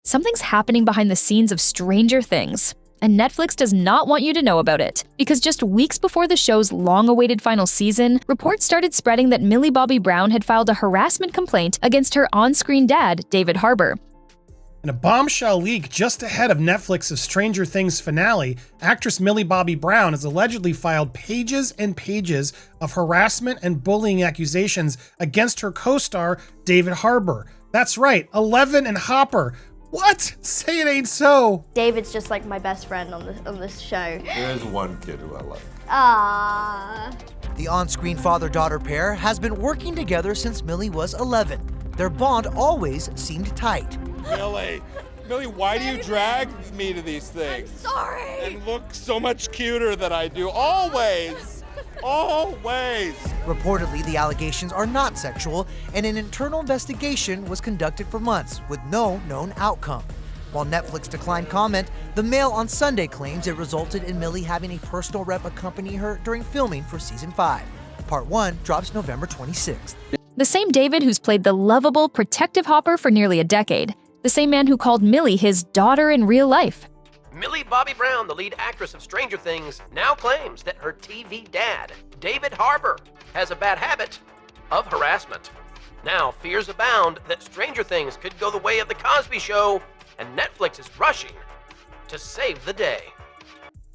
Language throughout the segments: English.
something's happening behind the scenes of Stranger Things. And Netflix does not want you to know about it, because just weeks before the show's long-awaited final season, reports started spreading that Millie Bobby Brown had filed a harassment complaint against her on-screen dad, David Harbour. In a bombshell leak just ahead of Netflix's Stranger Things finale, actress Millie Bobby Brown has allegedly filed pages and pages of harassment and bullying accusations against her co-star, David Harbour. That's right, 11 and Hopper. What? Say it ain't so. David's just like my best friend on this show. There's one kid who I like. Aww. The on-screen father-daughter pair has been working together since Millie was 11. Their bond always seemed tight. Millie, why do you drag me to these things? I'm sorry. And look so much cuter than I do. Always. Always. Reportedly, the allegations are not sexual, and an internal investigation was conducted for months with no known outcome. While Netflix declined comment, the Mail on Sunday claims it resulted in Millie having a personal rep accompany her during filming for Season 5. Part 1 drops November 26th. The same David who's played the lovable, protective Hopper for nearly a decade. The same man who called Millie his daughter in real life. Millie Bobby Brown, the lead actress of Stranger Things, now claims that her TV dad, David Harbour, has a bad habit of harassment. Now, fears abound that Stranger Things could go the way of The Cosby Show, and Netflix is rushing to save the day.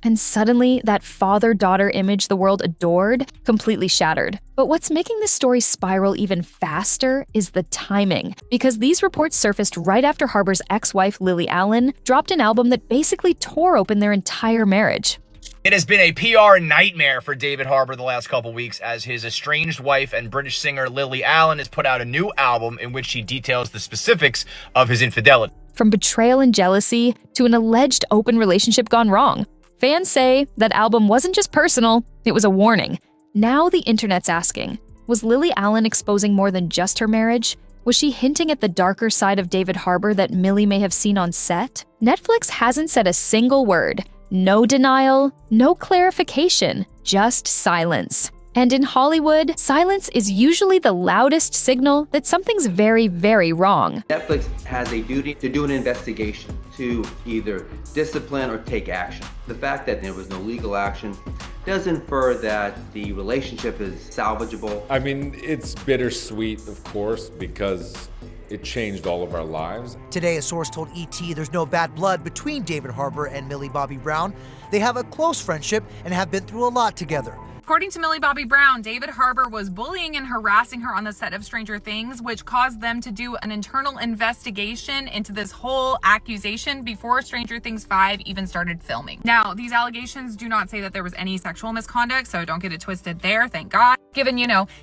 And suddenly, that father-daughter image the world adored completely shattered. But what's making this story spiral even faster is the timing, because these reports surfaced right after Harbour's ex-wife Lily Allen dropped an album that basically tore open their entire marriage. It has been a PR nightmare for David Harbour the last couple weeks as his estranged wife and British singer Lily Allen has put out a new album in which she details the specifics of his infidelity. From betrayal and jealousy to an alleged open relationship gone wrong. Fans say that album wasn't just personal, it was a warning. Now the internet's asking, was Lily Allen exposing more than just her marriage? Was she hinting at the darker side of David Harbour that Millie may have seen on set? Netflix hasn't said a single word. No denial, no clarification, just silence. And in Hollywood, silence is usually the loudest signal that something's very, very wrong. Netflix has a duty to do an investigation, to either discipline or take action. The fact that there was no legal action does infer that the relationship is salvageable. I mean, it's bittersweet, of course, because it changed all of our lives. Today, a source told ET there's no bad blood between David Harbour and Millie Bobby Brown. They have a close friendship and have been through a lot together. According to Millie Bobby Brown, David Harbour was bullying and harassing her on the set of Stranger Things, which caused them to do an internal investigation into this whole accusation before Stranger Things 5 even started filming. Now, these allegations do not say that there was any sexual misconduct, so don't get it twisted there, thank God. Given,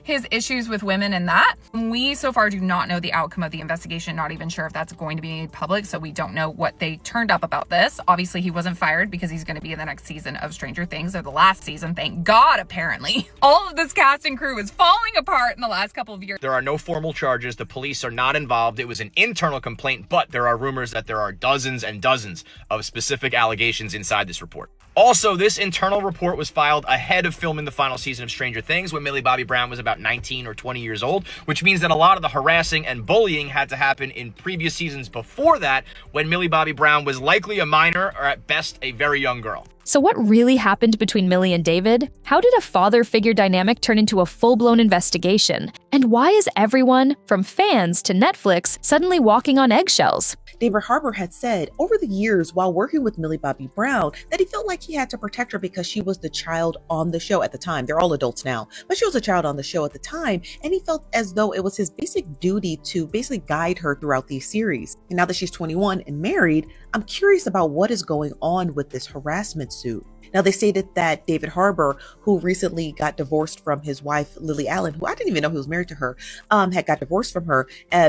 his issues with women and that, we so far do not know the outcome of the investigation, not even sure if that's going to be made public, so we don't know what they turned up about this. Obviously, he wasn't fired because he's going to be in the next season of Stranger Things, or the last season, thank God, apparently. All of this cast and crew is falling apart in the last couple of years. There are no formal charges. The police are not involved. It was an internal complaint, but there are rumors that there are dozens and dozens of specific allegations inside this report. Also, this internal report was filed ahead of filming the final season of Stranger Things when Millie Bobby Brown was about 19 or 20 years old, which means that a lot of the harassing and bullying had to happen in previous seasons before that, when Millie Bobby Brown was likely a minor or at best a very young girl. So what really happened between Millie and David? How did a father-figure dynamic turn into a full-blown investigation? And why is everyone, from fans to Netflix, suddenly walking on eggshells? David Harbour had said over the years while working with Millie Bobby Brown that he felt like he had to protect her because she was the child on the show at the time. They're all adults now, but she was a child on the show at the time, and he felt as though it was his basic duty to basically guide her throughout these series. And now that she's 21 and married, I'm curious about what is going on with this harassment suit. Now, they stated that David Harbour, who recently got divorced from his wife, Lily Allen, who I didn't even know he was married to her, had got divorced from her.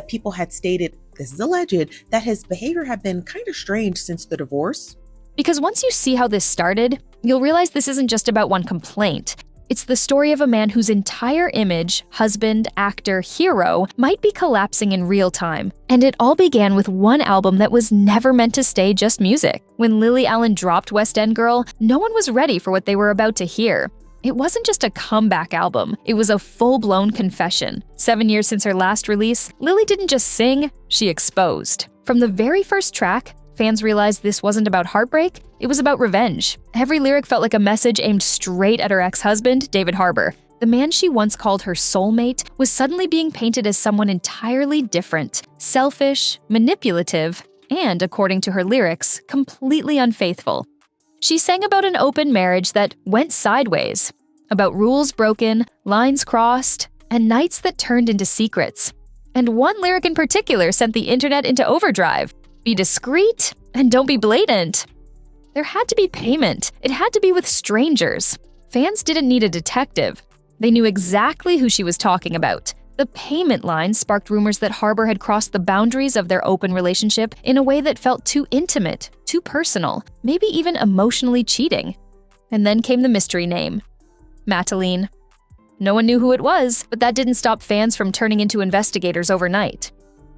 People had stated, this is alleged, that his behavior had been kind of strange since the divorce. Because once you see how this started, you'll realize this isn't just about one complaint. It's the story of a man whose entire image, husband, actor, hero, might be collapsing in real time. And it all began with one album that was never meant to stay just music. When Lily Allen dropped West End Girl, no one was ready for what they were about to hear. It wasn't just a comeback album, it was a full-blown confession. 7 years since her last release, Lily didn't just sing, she exposed. From the very first track, fans realized this wasn't about heartbreak, it was about revenge. Every lyric felt like a message aimed straight at her ex-husband, David Harbour. The man she once called her soulmate was suddenly being painted as someone entirely different, selfish, manipulative, and, according to her lyrics, completely unfaithful. She sang about an open marriage that went sideways, about rules broken, lines crossed, and nights that turned into secrets. And one lyric in particular sent the internet into overdrive. Be discreet and don't be blatant. There had to be payment. It had to be with strangers. Fans didn't need a detective. They knew exactly who she was talking about. The payment line sparked rumors that Harbour had crossed the boundaries of their open relationship in a way that felt too intimate, too personal, maybe even emotionally cheating. And then came the mystery name, Mataline. No one knew who it was, but that didn't stop fans from turning into investigators overnight.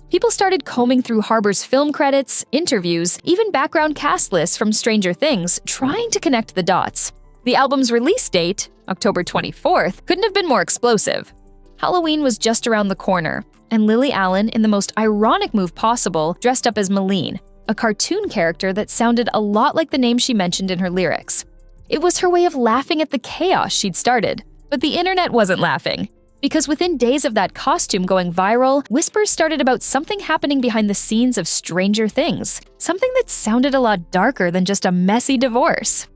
People started combing through Harbour's film credits, interviews, even background cast lists from Stranger Things, trying to connect the dots. The album's release date, October 24th, couldn't have been more explosive. Halloween was just around the corner, and Lily Allen, in the most ironic move possible, dressed up as Malene, a cartoon character that sounded a lot like the name she mentioned in her lyrics. It was her way of laughing at the chaos she'd started. But the internet wasn't laughing. Because within days of that costume going viral, whispers started about something happening behind the scenes of Stranger Things, something that sounded a lot darker than just a messy divorce.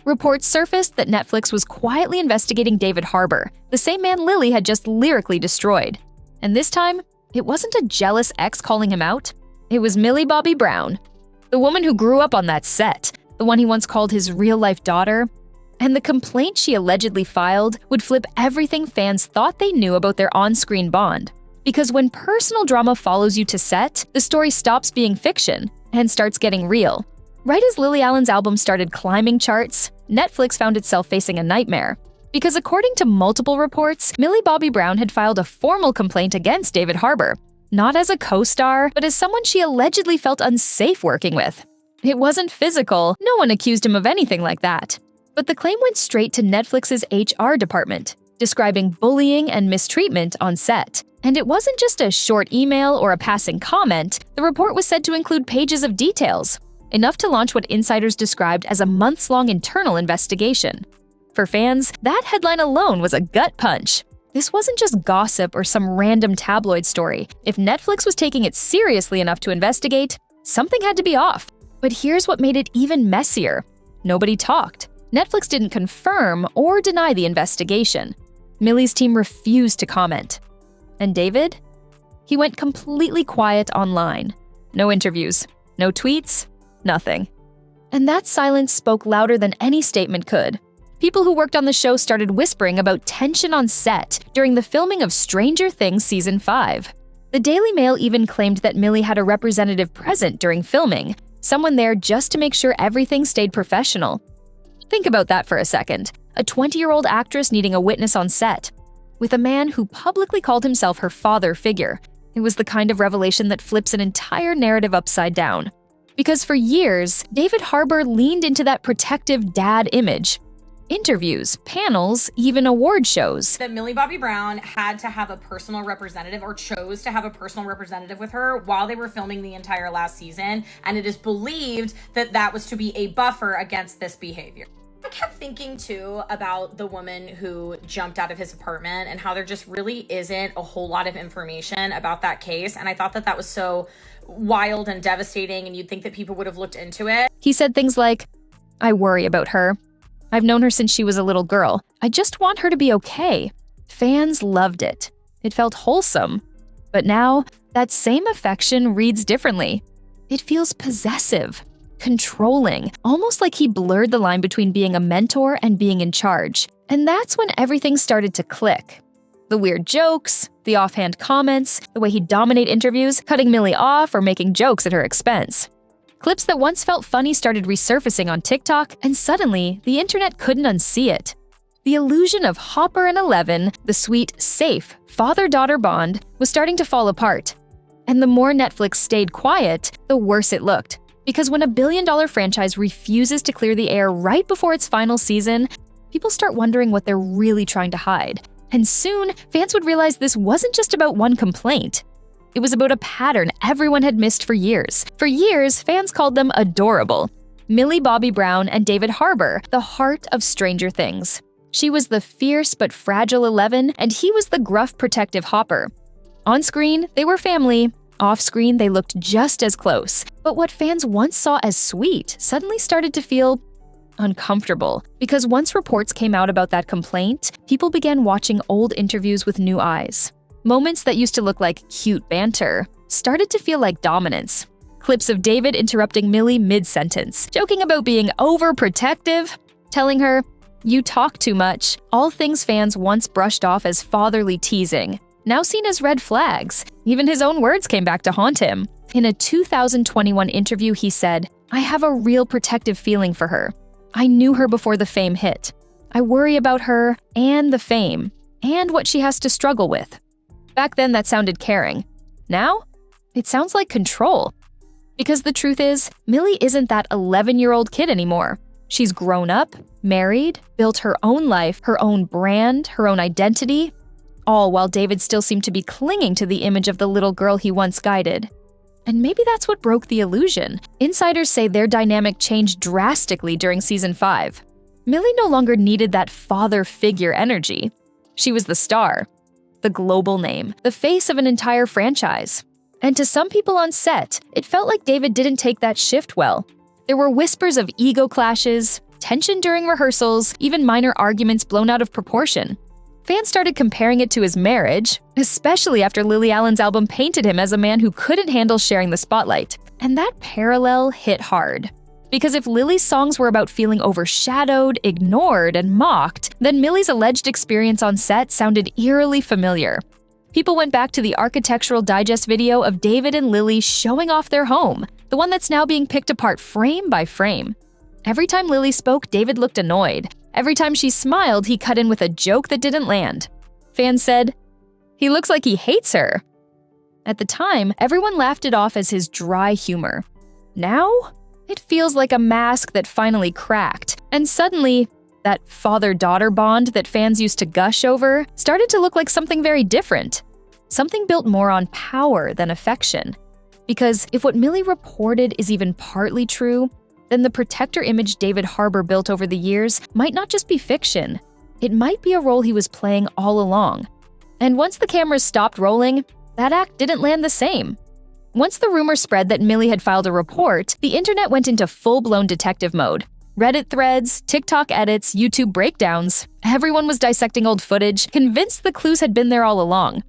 Reports surfaced that Netflix was quietly investigating David Harbour, the same man Lily had just lyrically destroyed. And this time, it wasn't a jealous ex calling him out. It was Millie Bobby Brown, the woman who grew up on that set, the one he once called his real-life daughter. And the complaint she allegedly filed would flip everything fans thought they knew about their on-screen bond. Because when personal drama follows you to set, the story stops being fiction and starts getting real. Right as Lily Allen's album started climbing charts, Netflix found itself facing a nightmare. Because according to multiple reports, Millie Bobby Brown had filed a formal complaint against David Harbour, not as a co-star, but as someone she allegedly felt unsafe working with. It wasn't physical, no one accused him of anything like that. But the claim went straight to Netflix's HR department, describing bullying and mistreatment on set. And it wasn't just a short email or a passing comment, the report was said to include pages of details, enough to launch what insiders described as a months-long internal investigation. For fans, that headline alone was a gut punch. This wasn't just gossip or some random tabloid story. If Netflix was taking it seriously enough to investigate, something had to be off. But here's what made it even messier. Nobody talked. Netflix didn't confirm or deny the investigation. Millie's team refused to comment. And David? He went completely quiet online. No interviews, no tweets, nothing. And that silence spoke louder than any statement could. People who worked on the show started whispering about tension on set during the filming of Stranger Things Season 5. The Daily Mail even claimed that Millie had a representative present during filming, someone there just to make sure everything stayed professional. Think about that for a second. A 20-year-old actress needing a witness on set, with a man who publicly called himself her father figure. It was the kind of revelation that flips an entire narrative upside down. Because for years, David Harbour leaned into that protective dad image. Interviews, panels, even award shows. That Millie Bobby Brown had to have a personal representative, or chose to have a personal representative with her while they were filming the entire last season, and it is believed that that was to be a buffer against this behavior. I kept thinking too about the woman who jumped out of his apartment and how there just really isn't a whole lot of information about that case, and I thought that that was so wild and devastating, and you'd think that people would have looked into it. He said things like, "I worry about her. I've known her since she was a little girl. I just want her to be okay." Fans loved it. It felt wholesome. But now, that same affection reads differently. It feels possessive, controlling, almost like he blurred the line between being a mentor and being in charge. And that's when everything started to click. The weird jokes, the offhand comments, the way he'd dominate interviews, cutting Millie off or making jokes at her expense. Clips that once felt funny started resurfacing on TikTok, and suddenly, the internet couldn't unsee it. The illusion of Hopper and Eleven, the sweet, safe, father-daughter bond, was starting to fall apart. And the more Netflix stayed quiet, the worse it looked. Because when a billion-dollar franchise refuses to clear the air right before its final season, people start wondering what they're really trying to hide. And soon, fans would realize this wasn't just about one complaint. It was about a pattern everyone had missed for years. For years, fans called them adorable. Millie Bobby Brown and David Harbour, the heart of Stranger Things. She was the fierce but fragile 11, and he was the gruff, protective Hopper. On screen, they were family. Off-screen, they looked just as close. But what fans once saw as sweet suddenly started to feel uncomfortable. Because once reports came out about that complaint, people began watching old interviews with new eyes. Moments that used to look like cute banter started to feel like dominance. Clips of David interrupting Millie mid-sentence, joking about being overprotective, telling her, "You talk too much," all things fans once brushed off as fatherly teasing, now seen as red flags. Even his own words came back to haunt him. In a 2021 interview, he said, "I have a real protective feeling for her. I knew her before the fame hit. I worry about her and the fame, and what she has to struggle with." Back then, that sounded caring. Now, it sounds like control. Because the truth is, Millie isn't that 11-year-old kid anymore. She's grown up, married, built her own life, her own brand, her own identity, all while David still seemed to be clinging to the image of the little girl he once guided. And maybe that's what broke the illusion. Insiders say their dynamic changed drastically during season 5. Millie no longer needed that father figure energy. She was the star, the global name, the face of an entire franchise. And to some people on set, it felt like David didn't take that shift well. There were whispers of ego clashes, tension during rehearsals, even minor arguments blown out of proportion. Fans started comparing it to his marriage, especially after Lily Allen's album painted him as a man who couldn't handle sharing the spotlight. And that parallel hit hard. Because if Lily's songs were about feeling overshadowed, ignored, and mocked, then Millie's alleged experience on set sounded eerily familiar. People went back to the Architectural Digest video of David and Lily showing off their home, the one that's now being picked apart frame by frame. Every time Lily spoke, David looked annoyed. Every time she smiled, he cut in with a joke that didn't land. Fans said, "He looks like he hates her." At the time, everyone laughed it off as his dry humor. Now, it feels like a mask that finally cracked, and suddenly, that father-daughter bond that fans used to gush over started to look like something very different. Something built more on power than affection. Because if what Millie reported is even partly true, then the protector image David Harbour built over the years might not just be fiction. It might be a role he was playing all along. And once the cameras stopped rolling, that act didn't land the same. Once the rumor spread that Millie had filed a report, the internet went into full-blown detective mode. Reddit threads, TikTok edits, YouTube breakdowns. Everyone was dissecting old footage, convinced the clues had been there all along.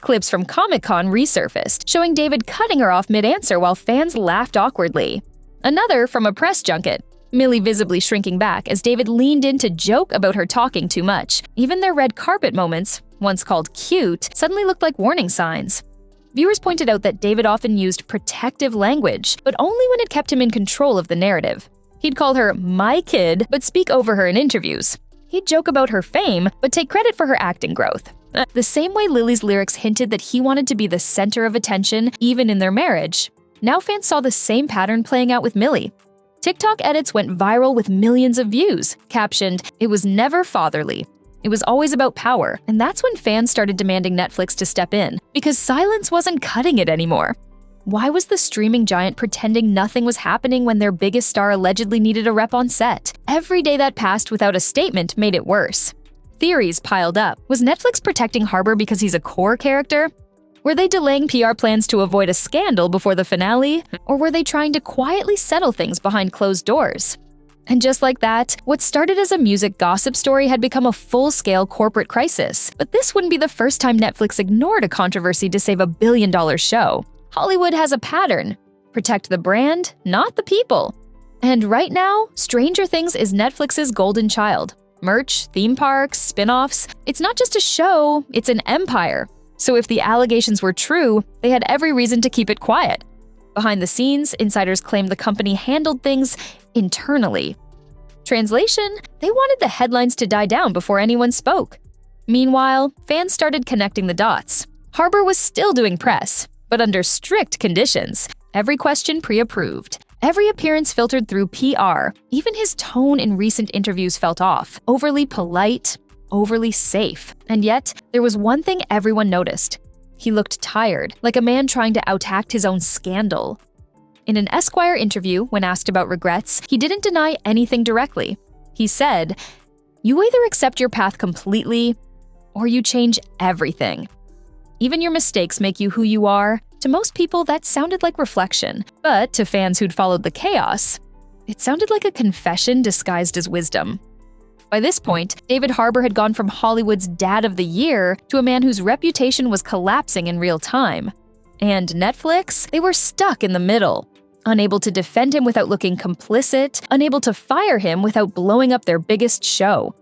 Clips from Comic-Con resurfaced, showing David cutting her off mid-answer while fans laughed awkwardly. Another from a press junket, Millie visibly shrinking back as David leaned in to joke about her talking too much. Even their red carpet moments, once called cute, suddenly looked like warning signs. Viewers pointed out that David often used protective language, but only when it kept him in control of the narrative. He'd call her "my kid," but speak over her in interviews. He'd joke about her fame, but take credit for her acting growth. The same way Lily's lyrics hinted that he wanted to be the center of attention, even in their marriage. Now fans saw the same pattern playing out with Millie. TikTok edits went viral with millions of views, captioned, "It was never fatherly. It was always about power," and that's when fans started demanding Netflix to step in, because silence wasn't cutting it anymore. Why was the streaming giant pretending nothing was happening when their biggest star allegedly needed a rep on set? Every day that passed without a statement made it worse. Theories piled up. Was Netflix protecting Harbour because he's a core character? Were they delaying PR plans to avoid a scandal before the finale? Or were they trying to quietly settle things behind closed doors? And just like that, what started as a music gossip story had become a full-scale corporate crisis. But this wouldn't be the first time Netflix ignored a controversy to save a billion-dollar show. Hollywood has a pattern. Protect the brand, not the people. And right now, Stranger Things is Netflix's golden child. Merch, theme parks, spin-offs. It's not just a show, it's an empire. So if the allegations were true, they had every reason to keep it quiet. Behind the scenes, insiders claimed the company handled things internally. Translation, they wanted the headlines to die down before anyone spoke. Meanwhile, fans started connecting the dots. Harbour was still doing press, but under strict conditions. Every question pre-approved. Every appearance filtered through PR. Even his tone in recent interviews felt off. Overly polite, overly safe. And yet, there was one thing everyone noticed. He looked tired, like a man trying to outact his own scandal. In an Esquire interview, when asked about regrets, he didn't deny anything directly. He said, "You either accept your path completely, or you change everything. Even your mistakes make you who you are." To most people, that sounded like reflection, but to fans who'd followed the chaos, it sounded like a confession disguised as wisdom. By this point, David Harbour had gone from Hollywood's Dad of the Year to a man whose reputation was collapsing in real time. And Netflix, they were stuck in the middle. Unable to defend him without looking complicit, unable to fire him without blowing up their biggest show.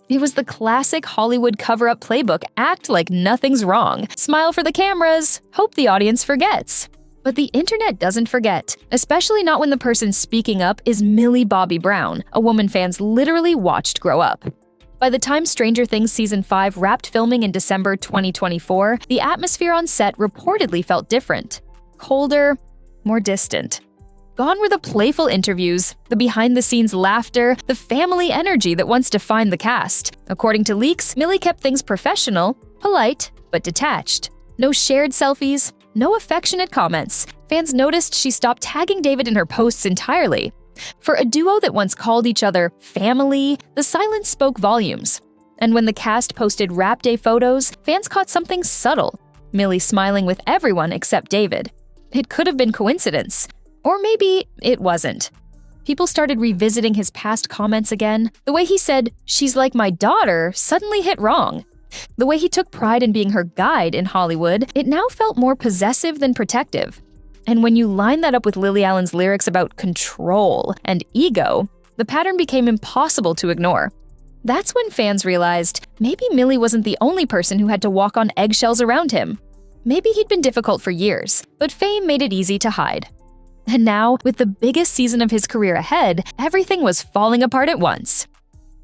It was the classic Hollywood cover-up playbook: act like nothing's wrong, smile for the cameras, hope the audience forgets. But the internet doesn't forget, especially not when the person speaking up is Millie Bobby Brown, a woman fans literally watched grow up. By the time Stranger Things Season 5 wrapped filming in December 2024, the atmosphere on set reportedly felt different. Colder, more distant. Gone were the playful interviews, the behind-the-scenes laughter, the family energy that once defined the cast. According to leaks, Millie kept things professional, polite, but detached. No shared selfies, no affectionate comments. Fans noticed she stopped tagging David in her posts entirely. For a duo that once called each other family, the silence spoke volumes. And when the cast posted wrap day photos, fans caught something subtle: Millie smiling with everyone except David. It could have been coincidence. Or maybe it wasn't. People started revisiting his past comments again. The way he said, "She's like my daughter," suddenly hit wrong. The way he took pride in being her guide in Hollywood, it now felt more possessive than protective. And when you line that up with Lily Allen's lyrics about control and ego, the pattern became impossible to ignore. That's when fans realized maybe Millie wasn't the only person who had to walk on eggshells around him. Maybe he'd been difficult for years, but fame made it easy to hide. And now, with the biggest season of his career ahead, everything was falling apart at once.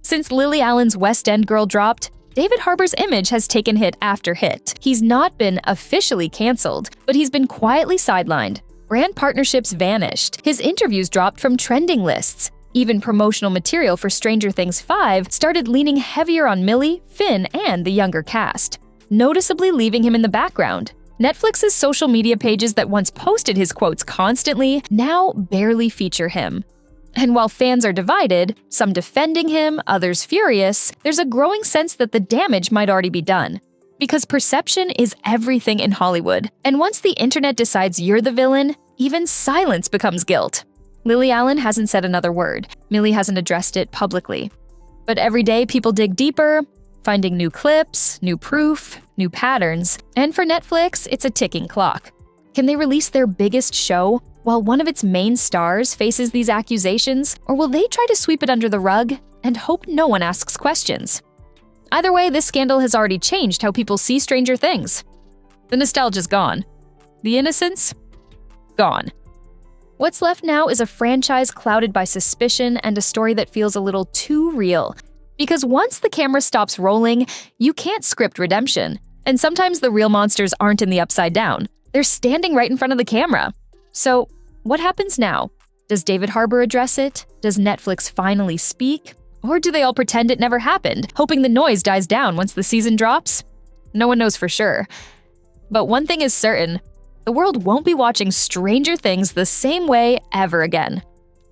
Since Lily Allen's West End Girl dropped, David Harbour's image has taken hit after hit. He's not been officially canceled, but he's been quietly sidelined. Brand partnerships vanished. His interviews dropped from trending lists. Even promotional material for Stranger Things 5 started leaning heavier on Millie, Finn, and the younger cast, noticeably leaving him in the background. Netflix's social media pages that once posted his quotes constantly now barely feature him. And while fans are divided, some defending him, others furious, there's a growing sense that the damage might already be done. Because perception is everything in Hollywood, and once the internet decides you're the villain, even silence becomes guilt. Lily Allen hasn't said another word. Millie hasn't addressed it publicly. But every day people dig deeper, finding new clips, new proof, new patterns, and for Netflix, it's a ticking clock. Can they release their biggest show while one of its main stars faces these accusations, or will they try to sweep it under the rug and hope no one asks questions? Either way, this scandal has already changed how people see Stranger Things. The nostalgia's gone. The innocence? Gone. What's left now is a franchise clouded by suspicion and a story that feels a little too real. Because once the camera stops rolling, you can't script redemption. And sometimes the real monsters aren't in the upside down. They're standing right in front of the camera. So, what happens now? Does David Harbour address it? Does Netflix finally speak? Or do they all pretend it never happened, hoping the noise dies down once the season drops? No one knows for sure. But one thing is certain, the world won't be watching Stranger Things the same way ever again.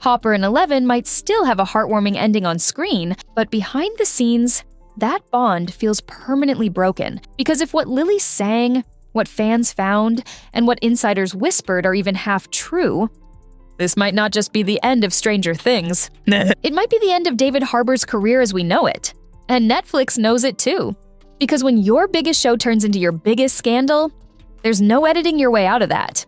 Hopper and Eleven might still have a heartwarming ending on screen, but behind the scenes, that bond feels permanently broken. Because if what Lily sang, what fans found, and what insiders whispered are even half true, this might not just be the end of Stranger Things. It might be the end of David Harbour's career as we know it. And Netflix knows it too. Because when your biggest show turns into your biggest scandal, there's no editing your way out of that.